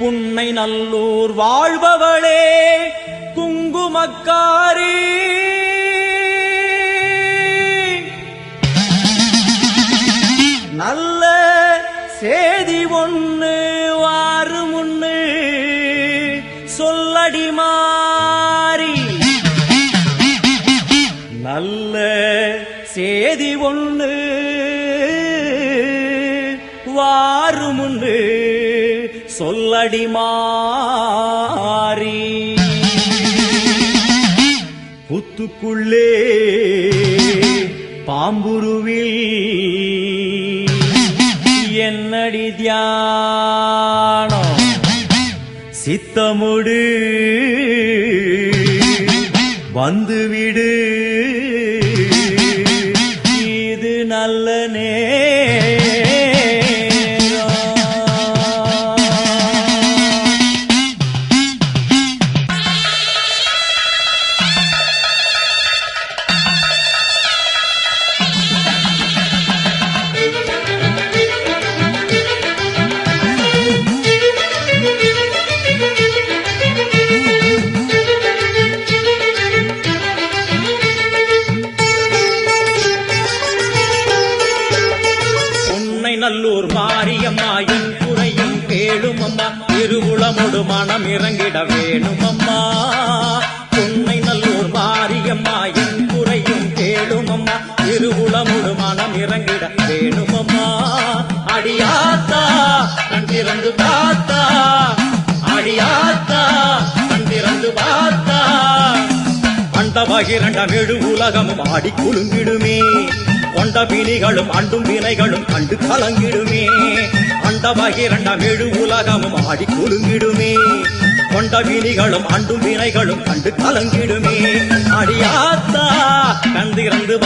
புன்னை நல்லூர் வாழ்பவளே குங்குமக்காரி, நல்ல சேதி ஒண்ணு வாரு முன்னு சொல்லடி மாறி, நல்ல சேதி ஒண்ணு வாரு முன்னு சொல்லடி மாறி. புத்துக்குள்ளே பாம்புருவில் என்னடி தியானம், சித்தமுடு வந்துவிடு, இது நல்ல நல்லூர் மாரியம்மா என் குறையும் கேளும் அம்மா, திருவுளமொடு மனம் இறங்கிட வேணும் அம்மா. பொன்னை நல்லூர் மாரியம்மா என் குறையும் கேளும் அம்மா, திருவுளமொடு மனம் இறங்கிட வேணும் அம்மா. அடியாத்தா கண் திறந்து பார்த்தா, அடியாத்தா கண் திறந்து பார்த்தா, அண்ட பகிரண்டம் எழு உலகமும் ஆடி குலுங்கிடுமே, கொண்ட பிணிகளும் அண்டும் வினைகளும் கண்டு கலங்கிடுமே. அண்ட பகிரண்டம் எழு உலகமும் ஆடி குலுங்கிடுமே, கொண்ட பிணிகளும் அண்டும் வினைகளும் கண்டு கலங்கிடுமே. அடியாத்தா கண்டிருந்து